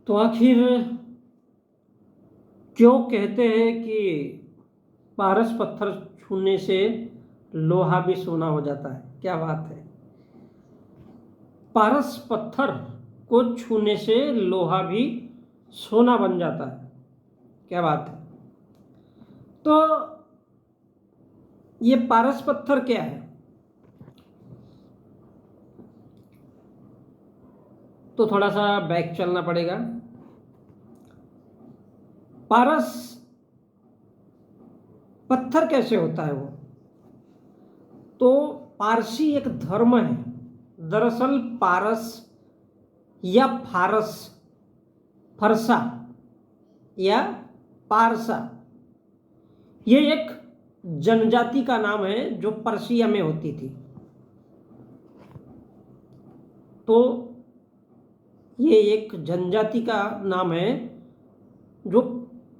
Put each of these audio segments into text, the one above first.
तो आखिर क्यों कहते हैं कि पारस पत्थर छूने से लोहा भी सोना हो जाता है? क्या बात है। पारस पत्थर को छूने से लोहा भी सोना बन जाता है। क्या बात है। तो ये पारस पत्थर क्या है? तो थोड़ा सा बैक चलना पड़ेगा। पारस पत्थर कैसे होता है वो? तो पारसी एक धर्म है। दरअसल पारस या फारस, फरसा या पारसा, ये एक जनजाति का नाम है जो पर्शिया में होती थी। तो ये एक जनजाति का नाम है जो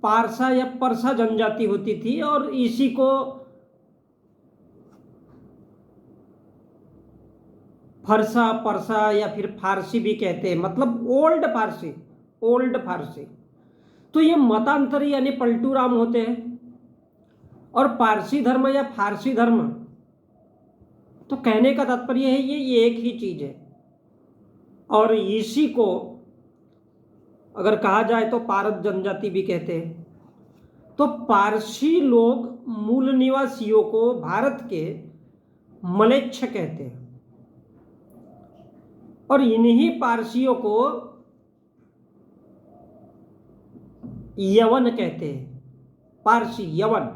पारसा या परसा जनजाति होती थी, और इसी को फरसा, परसा या फिर फारसी भी कहते हैं, मतलब ओल्ड फारसी, ओल्ड फारसी। तो ये मतांतरी यानी पलटू राम होते हैं। और पारसी धर्म या फारसी धर्म, तो कहने का तात्पर्य है ये एक ही चीज है। और इसी को अगर कहा जाए तो पारत जनजाति भी कहते हैं। तो पारसी लोग मूल निवासियों को भारत के मलेच्छ कहते हैं, और इन्हीं पारसियों को यवन कहते हैं। पारसी यवन,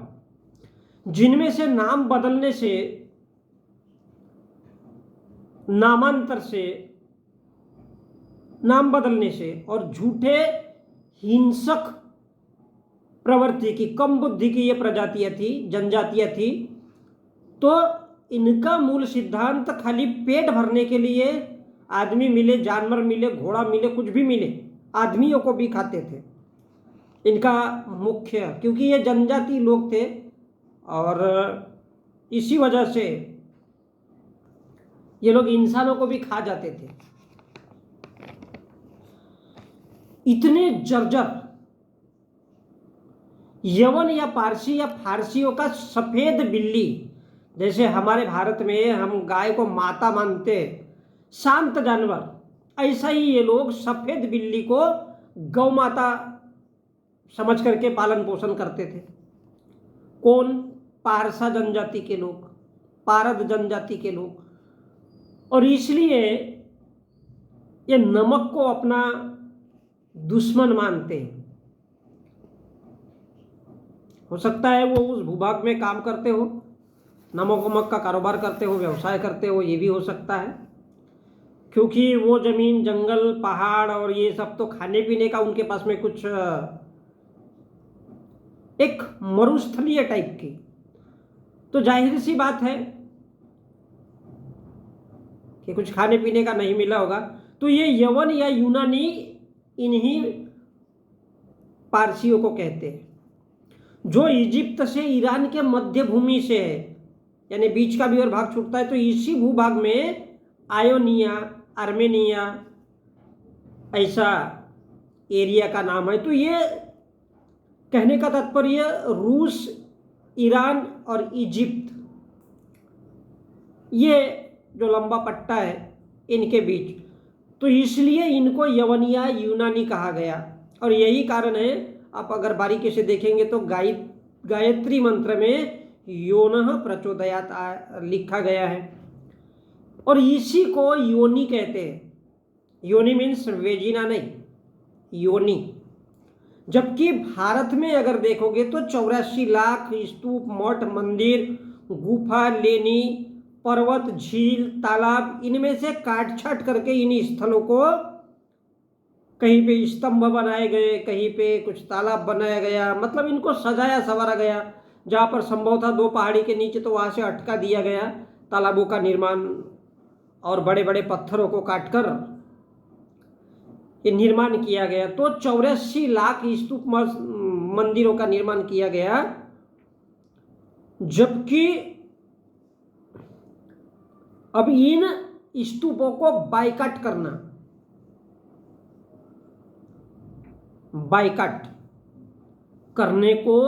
जिनमें से नाम बदलने से, नामांतर से, नाम बदलने से और झूठे हिंसक प्रवृत्ति की, कम बुद्धि की ये प्रजातियां थी, जनजातियां थी। तो इनका मूल सिद्धांत खाली पेट भरने के लिए, आदमी मिले, जानवर मिले, घोड़ा मिले, कुछ भी मिले, आदमियों को भी खाते थे। इनका मुख्य, क्योंकि ये जनजाति लोग थे और इसी वजह से ये लोग इंसानों को भी खा जाते थे। इतने जर्जर यवन या पारसी या फारसियों का सफेद बिल्ली, जैसे हमारे भारत में हम गाय को माता मानते, शांत जानवर, ऐसा ही ये लोग सफेद बिल्ली को गौ माता समझ करके पालन पोषण करते थे। कौन? पारसा जनजाति के लोग, पारद जनजाति के लोग। और इसलिए ये नमक को अपना दुश्मन मानते हैं। हो सकता है वो उस भूभाग में काम करते हो, नमक वमक का कारोबार करते हो, व्यवसाय करते हो, ये भी हो सकता है। क्योंकि वो जमीन, जंगल, पहाड़ और ये सब तो खाने पीने का उनके पास में कुछ एक मरुस्थलीय टाइप की, तो जाहिर सी बात है कि कुछ खाने पीने का नहीं मिला होगा। तो ये यवन या यूनानी इन्हीं पारसियों को कहते हैं, जो इजिप्त से ईरान के मध्य भूमि से है, यानी बीच का भी और भाग छूटता है। तो इसी भूभाग में आयोनिया, आर्मेनिया, ऐसा एरिया का नाम है। तो ये कहने का तात्पर्य रूस, ईरान और इजिप्त, ये जो लंबा पट्टा है इनके बीच, तो इसलिए इनको यवनिया, यूनानी कहा गया। और यही कारण है, आप अगर बारीकी से देखेंगे तो गायत्री मंत्र में योनः प्रचोदयात लिखा गया है, और इसी को योनि कहते हैं। योनि मीन्स वेजिना नहीं, योनि। जबकि भारत में अगर देखोगे तो 84 लाख स्तूप, मठ, मंदिर, गुफा, लेनी, पर्वत, झील, तालाब, इनमें से काट छाट करके इन स्थलों को कहीं पे स्तंभ बनाए गए, कहीं पे कुछ तालाब बनाया गया, मतलब इनको सजाया संवारा गया। जहाँ पर संभव था 2 पहाड़ी के नीचे, तो वहाँ से अटका दिया गया तालाबों का निर्माण, और बड़े बड़े पत्थरों को काटकर ये निर्माण किया गया। तो 84 लाख स्तूप, मंदिरों का निर्माण किया गया। जबकि अब इन स्तूपों को बाइकाट करना, बाइकाट करने को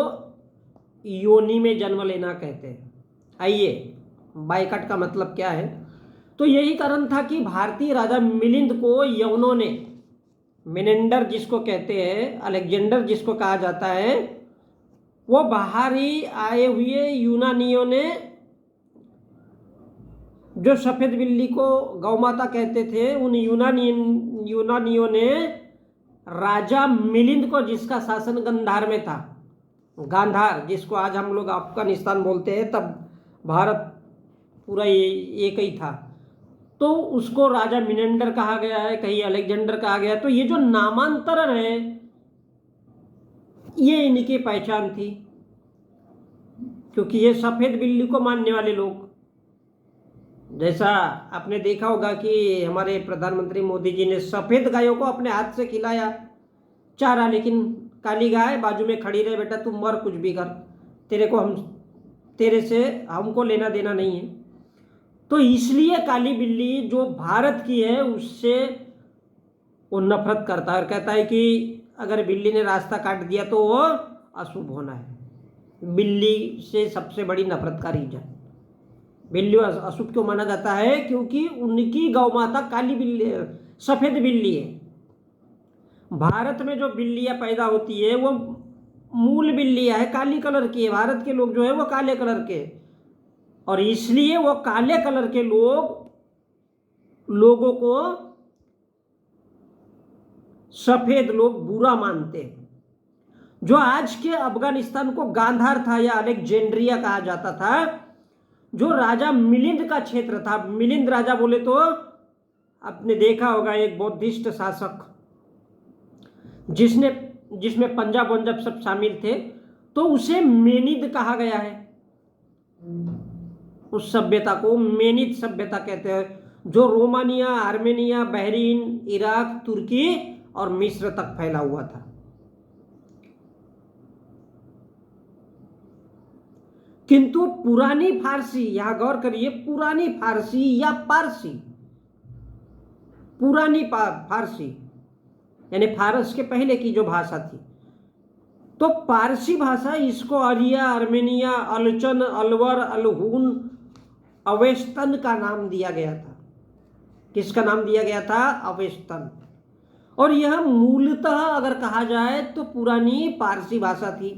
योनि में जन्म लेना कहते हैं। आइए, बाइकाट का मतलब क्या है? तो यही कारण था कि भारतीय राजा मिलिंद को यवनों ने, मेनेंडर जिसको कहते हैं, अलेक्जेंडर जिसको कहा जाता है, वो बाहरी आए हुए यूनानियों ने, जो सफेद बिल्ली को गौमाता कहते थे, उन यूनानियों ने राजा मिलिंद को, जिसका शासन गांधार में था, गांधार जिसको आज हम लोग अफगानिस्तान बोलते हैं, तब भारत पूरा एक ही था, तो उसको राजा मिनेंडर कहा गया है, कहीं अलेक्जेंडर कहा गया। तो ये जो नामांतरण है, ये इनकी पहचान थी, क्योंकि ये सफेद बिल्ली को मानने वाले लोग, जैसा आपने देखा होगा कि हमारे प्रधानमंत्री मोदी जी ने सफेद गायों को अपने हाथ से खिलाया चारा, लेकिन काली गाय बाजू में खड़ी रहे, बेटा तुम मर, कुछ भी कर, तेरे से हमको लेना देना नहीं है। तो इसलिए काली बिल्ली जो भारत की है, उससे वो नफरत करता है और कहता है कि अगर बिल्ली ने रास्ता काट दिया तो वो अशुभ होना है। बिल्ली से सबसे बड़ी नफरत का रीजन, बिल्ली अशुभ क्यों माना जाता है? क्योंकि उनकी गौमाता काली बिल्ली, सफेद बिल्ली है। भारत में जो बिल्लियां पैदा होती है वो मूल बिल्लियां है, काली कलर की है। भारत के लोग जो है वो काले कलर के, और इसलिए वो काले कलर के लोगों को सफेद लोग बुरा मानते हैं। जो आज के अफगानिस्तान को गांधार था या अलेक्जेंड्रिया कहा जाता था, जो राजा मिलिंद का क्षेत्र था, मिलिंद राजा बोले तो आपने देखा होगा एक बौद्धिस्ट शासक, जिसमें पंजाब वंजाब सब शामिल थे, तो उसे मेनिद कहा गया है। उस सभ्यता को मेनिद सभ्यता कहते हैं, जो रोमानिया, आर्मेनिया, बहरीन, इराक, तुर्की और मिस्र तक फैला हुआ था। किंतु पुरानी फारसी, यहां गौर करिए, पुरानी फारसी या पारसी, पुरानी फारसी यानी फारस के पहले की जो भाषा थी, तो पारसी भाषा, इसको अरिया, अर्मेनिया, अलचन, अलवर, अलहून, अवेस्तन का नाम दिया गया था। किसका नाम दिया गया था? अवेस्तन। और यह मूलतः अगर कहा जाए तो पुरानी पारसी भाषा थी,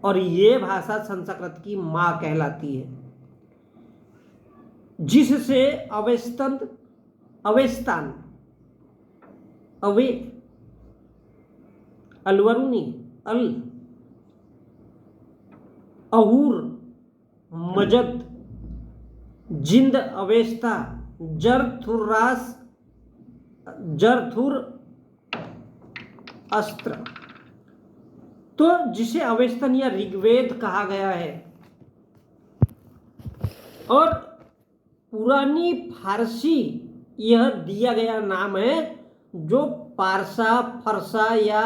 और ये भाषा संस्कृत की मां कहलाती है, जिससे अवेस्तान, अलवरुनी, अहूर, मजद, जिंद, अवेस्ता, जरथुर अस्त्र, तो जिसे अवेस्तन या ऋग्वेद कहा गया है। और पुरानी फारसी यह दिया गया नाम है, जो पारसा, फरसा या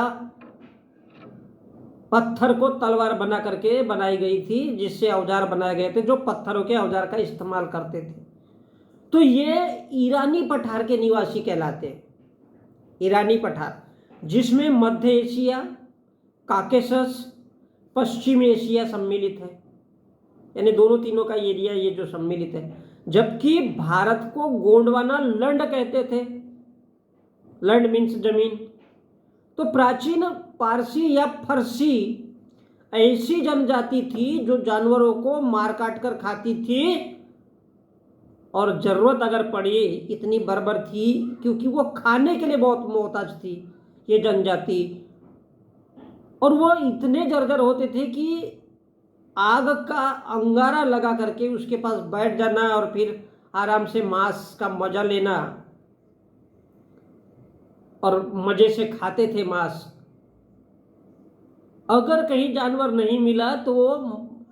पत्थर को तलवार बना करके बनाई गई थी, जिससे औजार बनाए गए थे, जो पत्थरों के औजार का इस्तेमाल करते थे। तो ये ईरानी पठार के निवासी कहलाते हैं। ईरानी पठार, जिसमें मध्य एशिया, काकेशस, पश्चिम एशिया सम्मिलित है, यानी दोनों तीनों का एरिया ये जो सम्मिलित है। जबकि भारत को गोंडवाना लंड कहते थे, लंड मीन्स जमीन। तो प्राचीन पारसी या फरसी ऐसी जनजाति थी जो जानवरों को मार काट कर खाती थी, और जरूरत अगर पड़ी इतनी बर्बर थी, क्योंकि वो खाने के लिए बहुत मोहताज थी ये जनजाति, और वो इतने जर्जर होते थे कि आग का अंगारा लगा करके उसके पास बैठ जाना और फिर आराम से मांस का मजा लेना, और मजे से खाते थे मांस। अगर कहीं जानवर नहीं मिला तो वो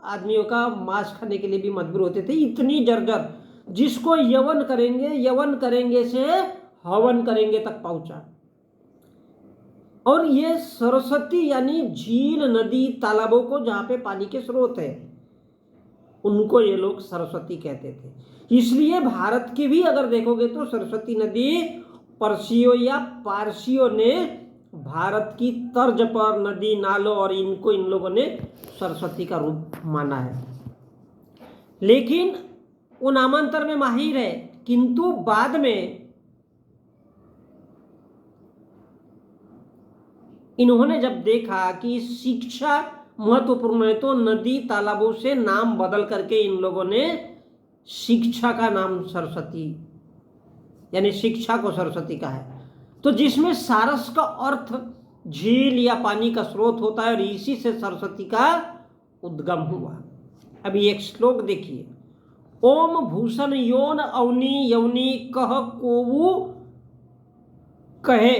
आदमियों का मांस खाने के लिए भी मजबूर होते थे। इतनी जर्जर, जिसको यवन करेंगे से हवन करेंगे तक पहुंचा। और ये सरस्वती यानी झील, नदी, तालाबों को जहाँ पे पानी के स्रोत है, उनको ये लोग सरस्वती कहते थे। इसलिए भारत की भी अगर देखोगे तो सरस्वती नदी पर्शियों या पारसियों ने भारत की तर्ज पर नदी नालों और इनको इन लोगों ने सरस्वती का रूप माना है। लेकिन वो नामांतर में माहिर है, किंतु बाद में इन्होंने जब देखा कि शिक्षा महत्वपूर्ण है तो नदी तालाबों से नाम बदल करके इन लोगों ने शिक्षा का नाम सरस्वती, यानी शिक्षा को सरस्वती का है। तो जिसमें सारस का अर्थ झील या पानी का स्रोत होता है और इसी से सरस्वती का उद्गम हुआ। अभी एक श्लोक देखिए, ओम भूषण योन अवनी यवनी कह कोवु कहे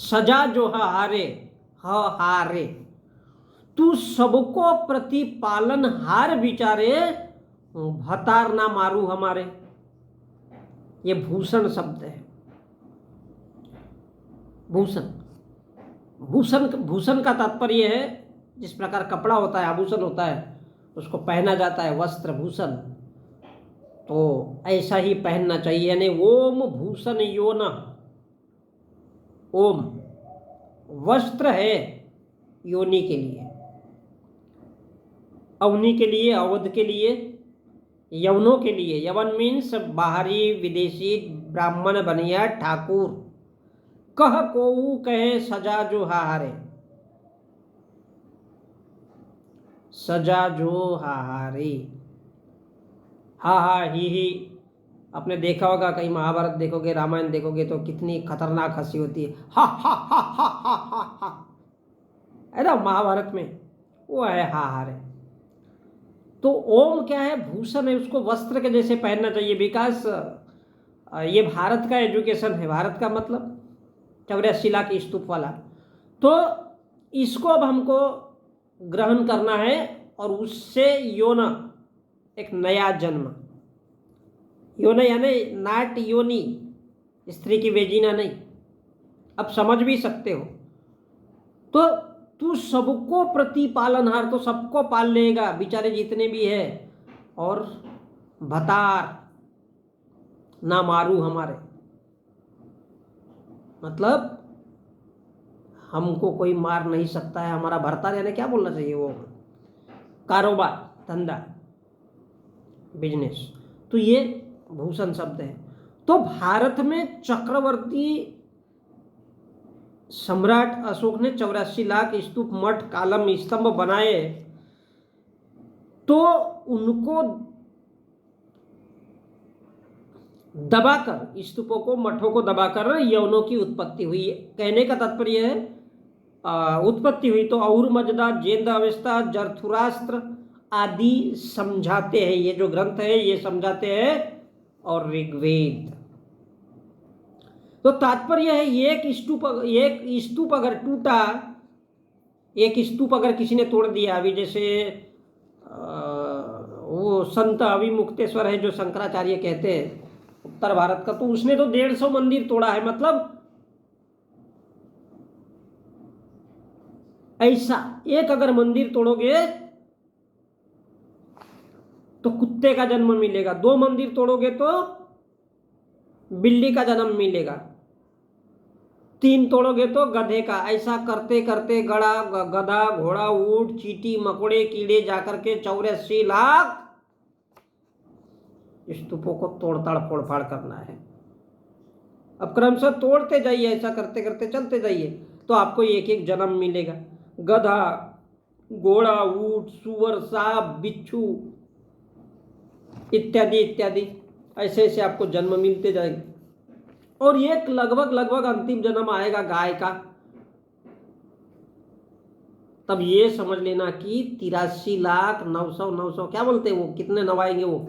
सजा जो हारे हारे, तू सबको प्रतिपालन हार विचारे भतार ना मारू हमारे। ये भूषण शब्द है। भूषण भूषण भूषण का तात्पर्य है जिस प्रकार कपड़ा होता है, आभूषण होता है, उसको पहना जाता है, वस्त्र भूषण, तो ऐसा ही पहनना चाहिए। यानी ओम भूषण योन, ओम वस्त्र है योनि के लिए, अवनी के लिए, अवध के लिए, यवनों के लिए। यवन मीन्स बाहरी विदेशी ब्राह्मण बनिया ठाकुर। कह कोऊ कहे सजा जो हारे, सजा जो हारे, हा हा ही। आपने देखा होगा, कहीं महाभारत देखोगे, रामायण देखोगे तो कितनी खतरनाक हंसी होती है, हा हा हा हा हा हा हा, है ना महाभारत में, वो है हा हारे। तो ओम क्या है, भूषण है, उसको वस्त्र के जैसे पहनना चाहिए। विकास ये भारत का एजुकेशन है, भारत का मतलब 84 लाख स्तूप वाला। तो इसको अब हमको ग्रहण करना है और उससे योना, एक नया जन्म, योना यानी नाट योनी, स्त्री की वेजिना नहीं, अब समझ भी सकते हो। तो तू सबको प्रतिपालनहार, तो सबको पाल लेगा, बेचारे जितने भी है, और भतार ना मारू हमारे, मतलब हमको कोई मार नहीं सकता है, हमारा भरतार, यानी क्या बोलना चाहिए, वो कारोबार, धंधा, बिजनेस। तो ये भूषण शब्द है। तो भारत में चक्रवर्ती सम्राट अशोक ने 84 लाख स्तूप, मठ, कालम, स्तंभ बनाए, तो उनको दबाकर, स्तूपों को, मठों को दबाकर यवनों की उत्पत्ति हुई। कहने का तात्पर्य है उत्पत्ति हुई। तो और मजदा, जेंद अवस्था, जरथुरास्त्र आदि समझाते हैं, ये जो ग्रंथ है ये समझाते हैं, और ऋग्वेद। तो तात्पर्य है एक स्तूप अगर टूटा, एक स्तूप अगर किसी ने तोड़ दिया, अभी जैसे वो संत अभिमुक्तेश्वर है जो शंकराचार्य कहते हैं उत्तर भारत का, तो उसने तो 150 मंदिर तोड़ा है। मतलब ऐसा एक अगर मंदिर तोड़ोगे तो कुत्ते का जन्म मिलेगा, 2 मंदिर तोड़ोगे तो बिल्ली का जन्म मिलेगा, 3 तोड़ोगे तो गधे का। ऐसा करते करते गधा, घोड़ा, ऊंट, चींटी, मकोड़े, कीड़े जाकर के 84 लाख स्तूपों को तोड़ताड़ फोड़फाड़ करना है। अब क्रमशः तोड़ते जाइए, ऐसा करते करते चलते जाइए, तो आपको एक एक जन्म मिलेगा। गधा, घोड़ा, ऊंट, सुअर, सांप, बिच्छू इत्यादि इत्यादि, ऐसे ऐसे आपको जन्म मिलते जाएंगे। और एक लगभग अंतिम जन्म आएगा गाय का। तब ये समझ लेना कि 83 लाख 900 क्या बोलते हैं वो, कितने नवाएंगे वो,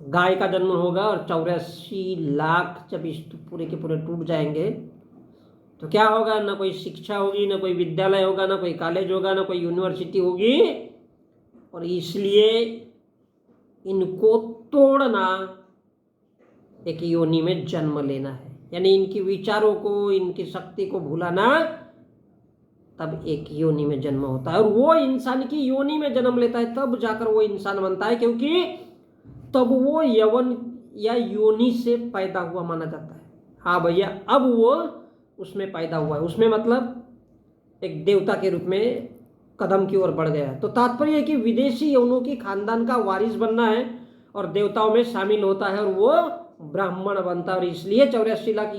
गाय का जन्म होगा। और 84 लाख जब इस पूरे के पूरे टूट जाएंगे तो क्या होगा, ना कोई शिक्षा होगी, ना कोई विद्यालय होगा, ना कोई कॉलेज होगा, ना कोई यूनिवर्सिटी होगी। और इसलिए इनको तोड़ना, एक योनि में जन्म लेना है, यानी इनकी विचारों को, इनकी शक्ति को भुलाना, तब एक योनि में जन्म होता है। और वो इंसान की योनि में जन्म लेता है, तब जाकर वो इंसान बनता है, क्योंकि तब वो यवन या योनि से पैदा हुआ माना जाता है। हाँ भैया, अब वो उसमें पैदा हुआ है, उसमें मतलब एक देवता के रूप में कदम की ओर बढ़ गया है। तो तात्पर्य है कि विदेशी यौनों की खानदान का वारिस बनना है और देवताओं में शामिल होता है और वो ब्राह्मण बनता है, और इसलिए 84 लाख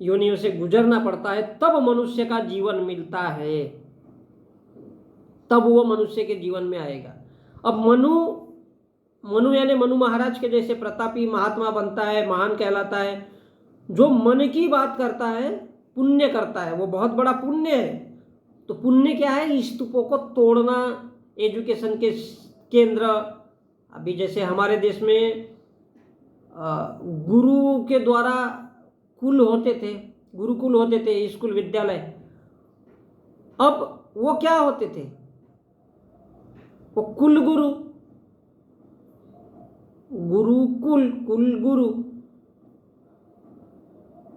योनियों से गुजरना पड़ता है, तब मनुष्य का जीवन मिलता है, तब वो मनुष्य के जीवन में आएगा। अब मनु यानी मनु महाराज के जैसे प्रतापी महात्मा बनता है, महान कहलाता है। जो मन की बात करता है, पुण्य करता है, वो बहुत बड़ा पुण्य है। तो पुण्य क्या है? स्तूपों को तोड़ना, एजुकेशन के केंद्र, अभी जैसे हमारे देश में गुरु के द्वारा कुल होते थे, गुरुकुल होते थे, स्कूल विद्यालय। अब वो क्या होते थे? वो कुलगुरु, गुरुकुल, कुलगुरु।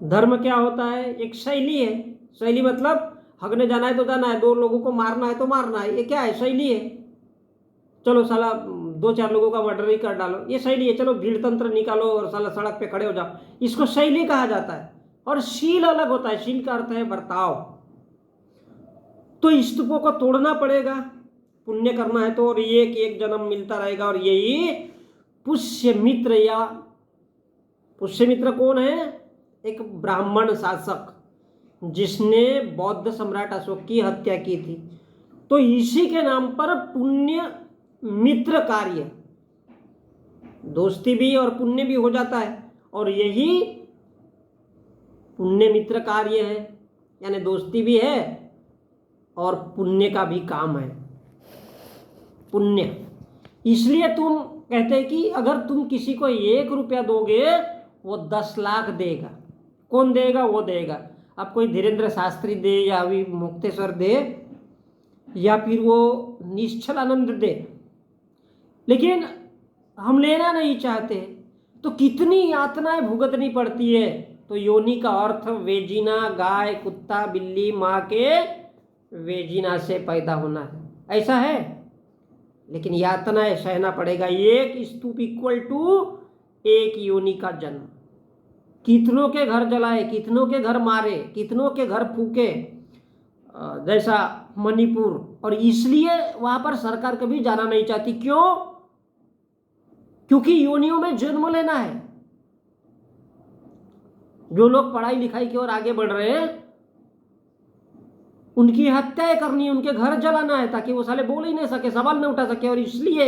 धर्म क्या होता है? एक शैली है। शैली मतलब हगने जाना है तो जाना है, 2 लोगों को मारना है तो मारना है, ये क्या है? शैली है। चलो साला 2-4 लोगों का मर्डर ही कर डालो, ये शैली है। चलो भीड़ तंत्र निकालो और साला सड़क पे खड़े हो जाओ, इसको शैली कहा जाता है। और शील अलग होता है। शील का अर्थ है बर्ताव। तो स्तूपों को तोड़ना पड़ेगा, पुण्य करना है तो, और ये कि एक जन्म मिलता रहेगा। और यही पुष्यमित्र, या पुष्यमित्र कौन है? एक ब्राह्मण शासक जिसने बौद्ध सम्राट अशोक की हत्या की थी। तो इसी के नाम पर पुण्य मित्र कार्य, दोस्ती भी और पुण्य भी हो जाता है। और यही पुण्य मित्र कार्य है, यानी दोस्ती भी है और पुण्य का भी काम है। पुण्य इसलिए तुम कहते हैं कि अगर तुम किसी को 1 रुपया दोगे वो 10 लाख देगा। कौन देगा? वो देगा। अब कोई धीरेन्द्र शास्त्री दे, या अभी मुक्तेश्वर दे, या फिर वो निश्चल आनंद दे, लेकिन हम लेना नहीं चाहते, तो कितनी यातनाएं भुगतनी पड़ती है। तो योनि का अर्थ वेजिना, गाय, कुत्ता, बिल्ली, माँ के वेजिना से पैदा होना है, ऐसा है। लेकिन यातनाएं सहना पड़ेगा। 1 स्तूप इक्वल टू 1 योनि का जन्म। कितनों के घर जलाए, कितनों के घर मारे, कितनों के घर फूके, जैसा मणिपुर। और इसलिए वहां पर सरकार कभी जाना नहीं चाहती। क्यों? क्योंकि योनियों में जन्म लेना है। जो लोग पढ़ाई लिखाई की ओर आगे बढ़ रहे हैं, उनकी हत्याएं करनी है, उनके घर जलाना है, ताकि वो साले बोल ही नहीं सके, सवाल नहीं उठा सके। और इसलिए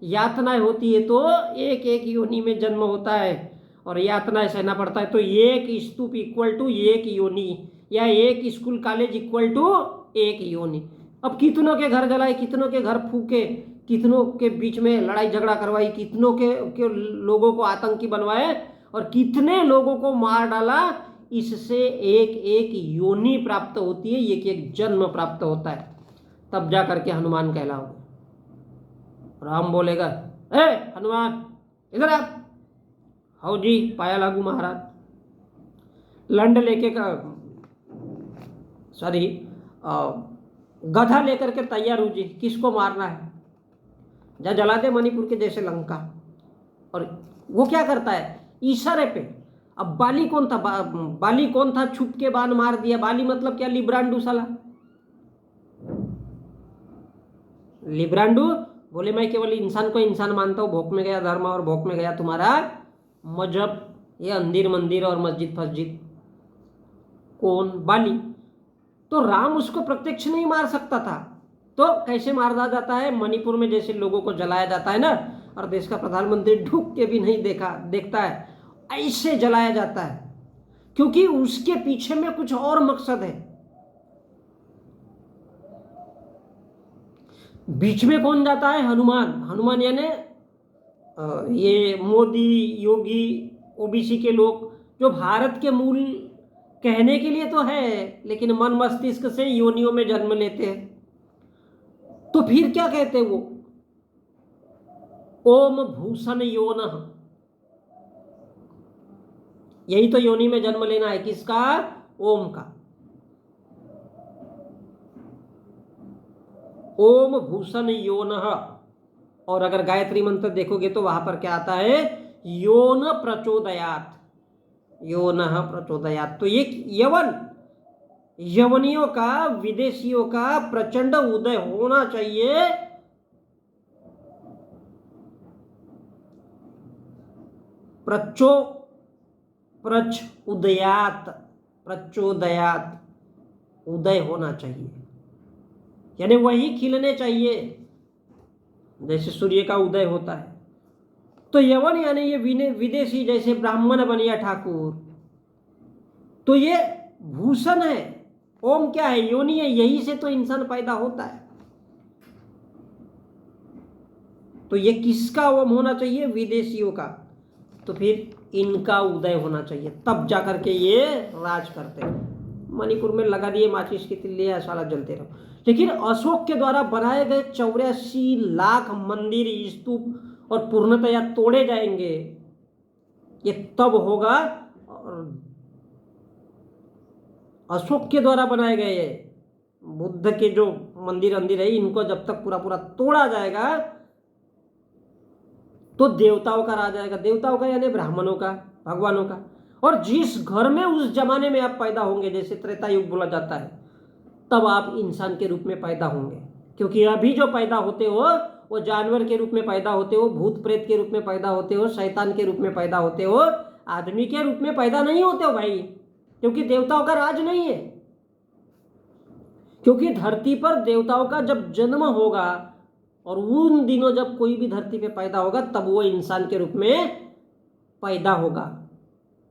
यातनाएं होती है। तो 1 योनि में जन्म होता है और यातनाएं सहना पड़ता है। तो 1 स्तूप इक्वल टू 1 योनि, या 1 स्कूल कॉलेज इक्वल टू 1 योनि। अब कितनों के घर जलाए, कितनों के घर फूके, कितनों के बीच में लड़ाई झगड़ा करवाई, कितनों के लोगों को आतंकी बनवाए, और कितने लोगों को मार डाला। इससे 1 योनि प्राप्त होती है, एक जन्म प्राप्त होता है। तब जा करके हनुमान कहलाओगे। राम बोलेगा, ए हनुमान इधर आ। हाउ जी, पाया लागू महाराज। लंड लेके गधा लेकर के तैयार हो जी, किसको मारना है? जा जला दे मणिपुर के जैसे लंका। और वो क्या करता है? इशारे पे। अब बाली कौन था? बाली कौन था? छुप के बाण मार दिया। बाली मतलब क्या? लिब्रांडू साला। लिब्रांडू बोले, मैं केवल इंसान को इंसान मानता हूँ, भोक में गया धर्म और भोक में गया तुम्हारा मजहब, ये अंदिर मंदिर और मस्जिद फस्जिद। कौन? बाली। तो राम उसको प्रत्यक्ष नहीं मार सकता था, तो कैसे मारा जाता है? मणिपुर में जैसे लोगों को जलाया जाता है ना, और देश का प्रधानमंत्री ढूक के भी नहीं देखता है, ऐसे जलाया जाता है। क्योंकि उसके पीछे में कुछ और मकसद है। बीच में कौन जाता है? हनुमान। हनुमान यानी ये मोदी, योगी, ओबीसी के लोग, जो भारत के मूल कहने के लिए तो है, लेकिन मन मस्तिष्क से योनियों में जन्म लेते हैं। तो फिर क्या कहते हैं वो? ओम भूषण योनः। यही तो योनि में जन्म लेना है। किसका? ओम का। ओम भूषण योनः। और अगर गायत्री मंत्र देखोगे तो वहां पर क्या आता है? योन प्रचोदयात। योनः प्रचोदयात्। तो ये यवनियों का, विदेशियों का प्रचंड उदय होना चाहिए। प्रचोदयात, उदय होना चाहिए, यानी वही खिलने चाहिए जैसे सूर्य का उदय होता है। तो यवन यानी ये विदेशी, जैसे ब्राह्मण बनिया ठाकुर, तो ये भूषण है। ओम क्या है? योनि है, यही से तो इंसान पैदा होता है। तो ये किसका ओम होना चाहिए? विदेशियों का। तो फिर इनका उदय होना चाहिए, तब जाकर के ये राज करते हैं। मणिपुर में लगा दिए माचिस की तिल्लियां, साला जलते रहो। लेकिन अशोक के द्वारा बनाए गए 84 लाख मंदिर, स्तूप और पूर्णतया तोड़े जाएंगे, ये तब होगा। और अशोक के द्वारा बनाए गए बुद्ध के जो मंदिर है, इनको जब तक पूरा पूरा तोड़ा जाएगा तो देवताओं का राज आएगा। देवताओं का यानी ब्राह्मणों का, भगवानों का। और जिस घर में उस जमाने में आप पैदा होंगे, जैसे त्रेता युग बोला जाता है, तब आप इंसान के रूप में पैदा होंगे। क्योंकि अभी जो पैदा होते हो वो जानवर के रूप में पैदा होते हो, भूत प्रेत के रूप में पैदा होते हो, शैतान के रूप में पैदा होते हो, आदमी के रूप में पैदा नहीं होते हो भाई। क्योंकि देवताओं का राज नहीं है। क्योंकि धरती पर देवताओं का जब जन्म होगा और उन दिनों जब कोई भी धरती पे पैदा होगा, तब वो इंसान के रूप में पैदा होगा।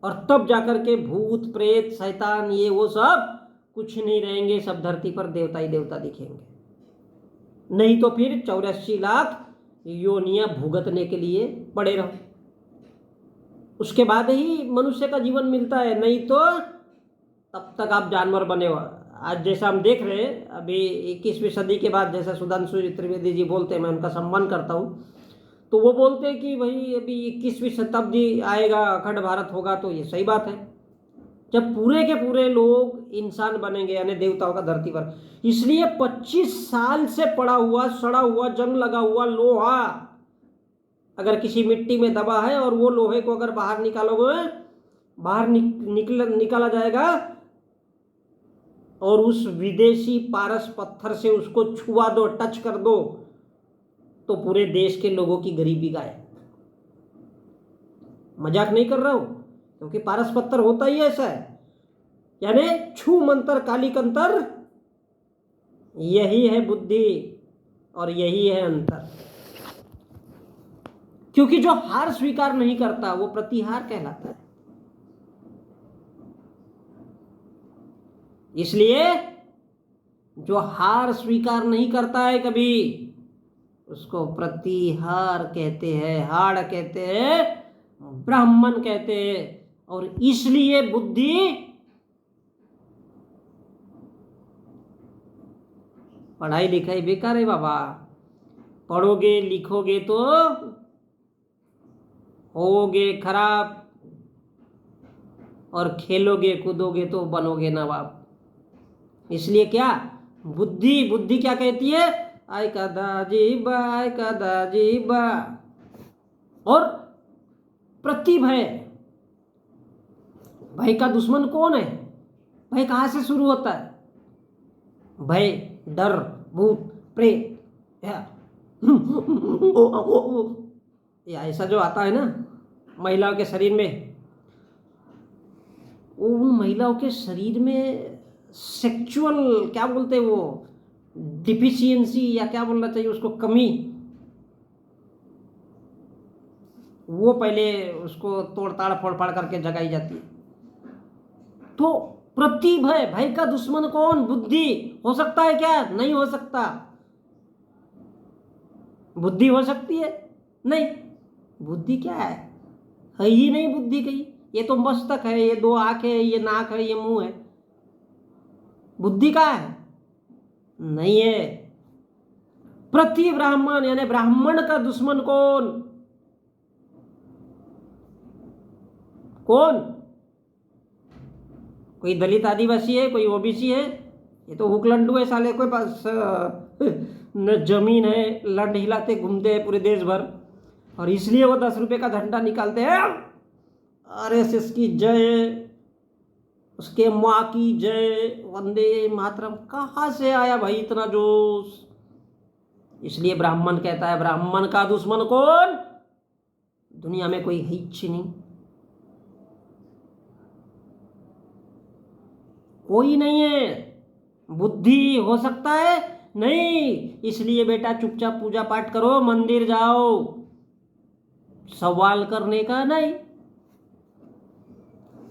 और तब जाकर के भूत प्रेत शैतान ये वो सब कुछ नहीं रहेंगे, सब धरती पर देवता ही देवता दिखेंगे। नहीं तो फिर 84 लाख योनियां भुगतने के लिए पड़े रहो, उसके बाद ही मनुष्य का जीवन मिलता है। नहीं तो तब तक आप जानवर बने हो। आज जैसा हम देख रहे हैं, अभी 21वीं सदी के बाद, जैसा सुधांशु त्रिवेदी जी बोलते हैं, मैं उनका सम्मान करता हूँ, तो वो बोलते हैं कि भाई अभी 21वीं शताब्दी आएगा, अखंड भारत होगा। तो ये सही बात है, जब पूरे के पूरे लोग इंसान बनेंगे, यानी देवताओं का धरती पर। इसलिए 25 साल से पड़ा हुआ, सड़ा हुआ, जंग लगा हुआ लोहा अगर किसी मिट्टी में दबा है और वो लोहे को अगर बाहर निकालोगे, बाहर निकाला जाएगा और उस विदेशी पारस पत्थर से उसको छुआ दो, टच कर दो, तो पूरे देश के लोगों की गरीबी गायब। मजाक नहीं कर रहा हूं, क्योंकि पारस पत्थर होता ही ऐसा है। यानी छू मंतर काली कंतर, यही है बुद्धि और यही है अंतर। क्योंकि जो हार स्वीकार नहीं करता वो प्रतिहार कहलाता है। इसलिए जो हार स्वीकार नहीं करता है कभी, उसको प्रतिहार कहते हैं, हाड़ कहते हैं, ब्राह्मण कहते हैं। और इसलिए बुद्धि पढ़ाई लिखाई बेकार है बाबा। पढ़ोगे लिखोगे तो होगे खराब, और खेलोगे कूदोगे तो बनोगे नवाब। इसलिए क्या बुद्धि क्या कहती है? आय का दाजीबा, आय का दाजीबा। और प्रतिभय, भय का दुश्मन कौन है? भय कहां से शुरू होता है? भय, डर, भूत प्रेत, या ऐसा जो आता है ना महिलाओं के शरीर में, उन महिलाओं के शरीर में सेक्सुअल क्या बोलते हैं वो, डिफिशियंसी या क्या बोलना चाहिए उसको, कमी, वो पहले उसको तोड़ ताड़ फोड़ फाड़ करके जगाई जाती है। तो प्रतिभय, भय का दुश्मन कौन? बुद्धि। हो सकता है क्या? नहीं हो सकता। बुद्धि हो सकती है? नहीं। बुद्धि क्या है ही नहीं बुद्धि कहीं। ये तो मस्तक है, ये 2 आंख है, ये नाक है, ये मुंह है। बुद्धि का है? नहीं है। प्रति ब्राह्मण यानी ब्राह्मण का दुश्मन कौन? कौन? कोई दलित आदिवासी है, कोई ओबीसी है? ये तो हुकलंडू है साले, कोई पास न जमीन है, लंड हिलाते घूमते हैं पूरे देश भर, और इसलिए वो 10 रुपए का झंडा निकालते हैं आरएसएस की जय, उसके माँ की जय, वंदे मातरम। कहाँ से आया भाई इतना जोश? इसलिए ब्राह्मण कहता है ब्राह्मण का दुश्मन कौन? दुनिया में कोई हिच नहीं, कोई नहीं है। बुद्धि हो सकता है नहीं, इसलिए बेटा चुपचाप पूजा पाठ करो, मंदिर जाओ, सवाल करने का नहीं।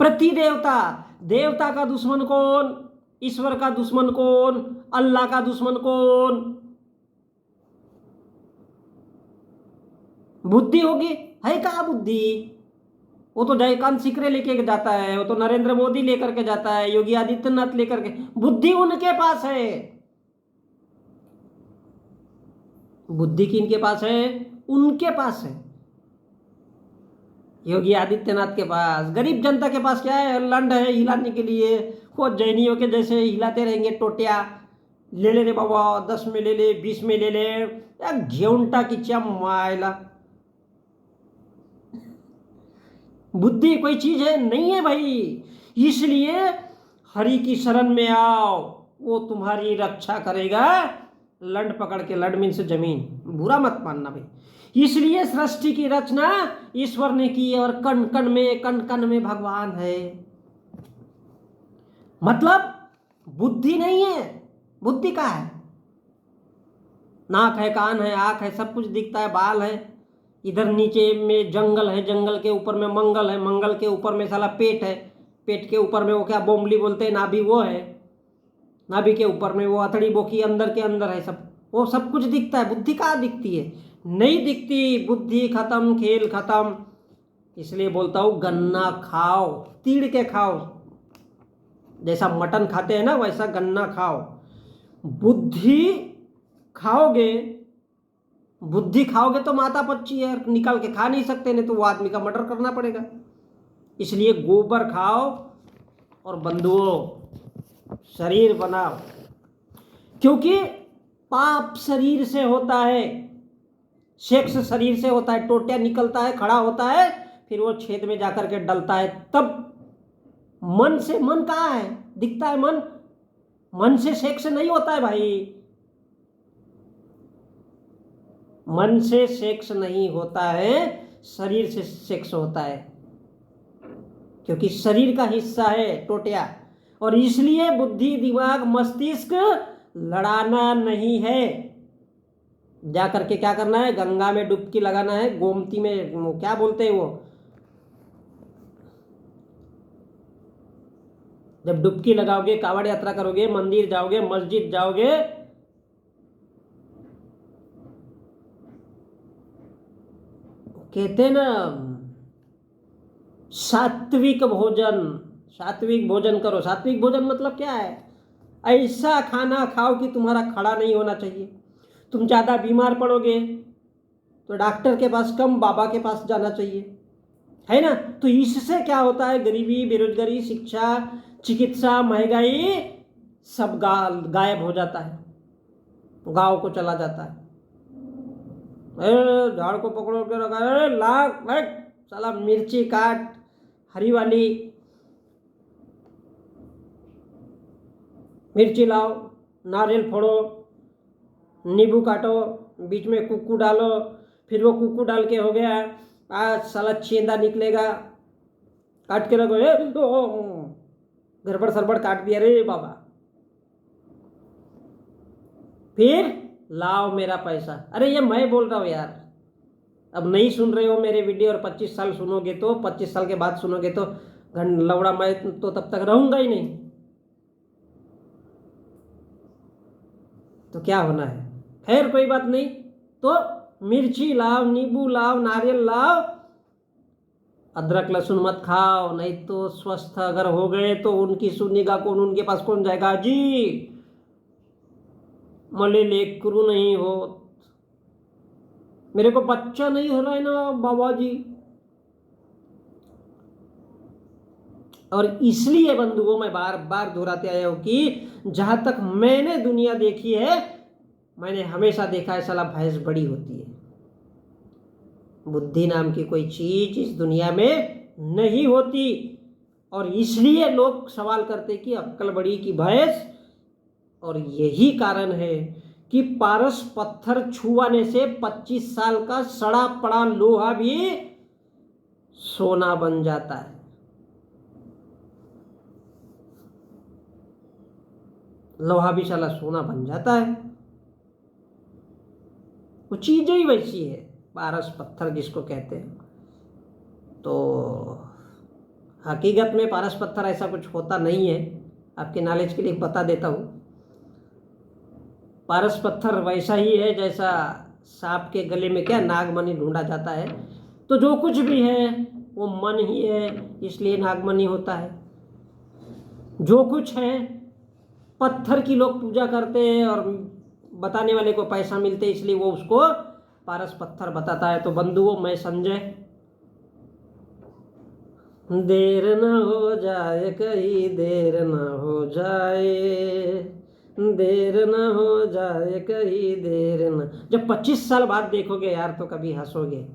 प्रतिदेवता, देवता का दुश्मन कौन? ईश्वर का दुश्मन कौन? अल्लाह का दुश्मन कौन? बुद्धि होगी, है कहाँ बुद्धि? वो तो जयकांत सिकरे लेके जाता है, वो तो नरेंद्र मोदी लेकर के जाता है, योगी आदित्यनाथ लेकर के। बुद्धि उनके पास है, बुद्धि किनके पास है? उनके पास है, योगी आदित्यनाथ के पास। गरीब जनता के पास क्या है? लंड है हिलाने के लिए। वो जैनियों के जैसे हिलाते रहेंगे टोटिया, ले ले रे बाबा, 10 में ले ले, 20 में ले ले, घेउंटा की मायला। बुद्धि कोई चीज है नहीं है भाई। इसलिए हरि की शरण में आओ, वो तुम्हारी रक्षा करेगा। लंड पकड़ के, लंड मीन से जमीन, बुरा मत मानना भाई। इसलिए सृष्टि की रचना ईश्वर ने की है, और कण कण में भगवान है। मतलब बुद्धि नहीं है। बुद्धि का है? नाक है, कान है, आंख है, सब कुछ दिखता है, बाल है, इधर नीचे में जंगल है, जंगल के ऊपर में मंगल है, मंगल के ऊपर में साला पेट है, पेट के ऊपर में वो क्या बोमली बोलते हैं, नाभि, वो है, नाभि के ऊपर में वो अतड़ी बोकी अंदर के अंदर है, सब वो सब कुछ दिखता है। बुद्धि कहाँ दिखती है? नहीं दिखती। बुद्धि खत्म, खेल खत्म। इसलिए बोलता हूँ गन्ना खाओ, तीड़ के खाओ, जैसा मटन खाते हैं ना वैसा गन्ना खाओ। बुद्धि खाओगे, बुद्धि खाओगे तो माता पच्ची है, निकाल के खा नहीं सकते, नहीं तो वो आदमी का मर्डर करना पड़ेगा। इसलिए गोबर खाओ और बंधुओं शरीर बनाओ, क्योंकि पाप शरीर से होता है, सेक्स शरीर से होता है। टोटिया निकलता है, खड़ा होता है, फिर वो छेद में जाकर के डलता है, तब मन से। मन कहाँ है? दिखता है मन? मन से सेक्स नहीं होता है भाई, मन से सेक्स नहीं होता है, शरीर से सेक्स होता है, क्योंकि शरीर का हिस्सा है टोटिया। और इसलिए बुद्धि, दिमाग, मस्तिष्क लड़ाना नहीं है। जा करके क्या करना है? गंगा में डुबकी लगाना है, गोमती में, वो क्या बोलते हैं, वो जब डुबकी लगाओगे, कावड़ यात्रा करोगे, मंदिर जाओगे, मस्जिद जाओगे, कहते ना सात्विक भोजन, सात्विक भोजन करो। सात्विक भोजन मतलब क्या है? ऐसा खाना खाओ कि तुम्हारा खड़ा नहीं होना चाहिए। तुम ज़्यादा बीमार पड़ोगे तो डॉक्टर के पास कम, बाबा के पास जाना चाहिए, है ना? तो इससे क्या होता है? गरीबी, बेरोजगारी, शिक्षा, चिकित्सा, महंगाई सब गायब हो जाता है, गांव को चला जाता है। झाड़ को पकड़ो के रखा है, लाख साला मिर्ची काट, हरी वाली मिर्ची लाओ, नारियल फोड़ो, नींबू काटो, बीच में कुक्कू डालो, फिर वो कुक्कू डाल के हो गया, आज साला छेंदा निकलेगा, काट के रखो, गड़बड़ सरबड़ काट दिया रे बाबा, फिर लाओ मेरा पैसा। अरे ये मैं बोल रहा हूँ यार, अब नहीं सुन रहे हो मेरे वीडियो और 25 साल सुनोगे तो, 25 साल के बाद सुनोगे तो लौड़ा मैं तो तब तक रहूंगा ही नहीं, तो क्या होना है? खैर कोई बात नहीं। तो मिर्ची लाओ, नींबू लाओ, नारियल लाओ, अदरक लहसुन मत खाओ, नहीं तो स्वस्थ अगर हो गए तो उनकी सुनिएगा कौन? उनके पास कौन जाएगा जी? मले लेकरू नहीं हो, मेरे को बच्चा नहीं हो रहा है ना बाबा जी। और इसलिए बंधुओं मैं बार बार दोहराते आया हूं कि जहां तक मैंने दुनिया देखी है, मैंने हमेशा देखा है साला भैंस बड़ी होती है। बुद्धि नाम की कोई चीज इस दुनिया में नहीं होती। और इसलिए लोग सवाल करते कि अक्ल बड़ी की भैंस। और यही कारण है कि पारस पत्थर छुआने से 25 साल का सड़ा पड़ा लोहा भी सोना बन जाता है। लोहा भी साला सोना बन जाता है। वो चीज ही वैसी है, पारस पत्थर जिसको कहते हैं। तो हकीकत में पारस पत्थर ऐसा कुछ होता नहीं है। आपके नॉलेज के लिए बता देता हूँ, पारस पत्थर वैसा ही है जैसा सांप के गले में क्या नागमणि ढूंढा जाता है। तो जो कुछ भी है वो मन ही है, इसलिए नागमणि होता है। जो कुछ है पत्थर की लोग पूजा करते हैं और बताने वाले को पैसा मिलते हैं, इसलिए वो उसको पारस पत्थर बताता है। तो बंधुओं, मैं संजय, देर न हो जाए कहीं, देर न हो जाए, देर न हो जाए कहीं, देर न। जब 25 साल बाद देखोगे यार तो कभी हंसोगे।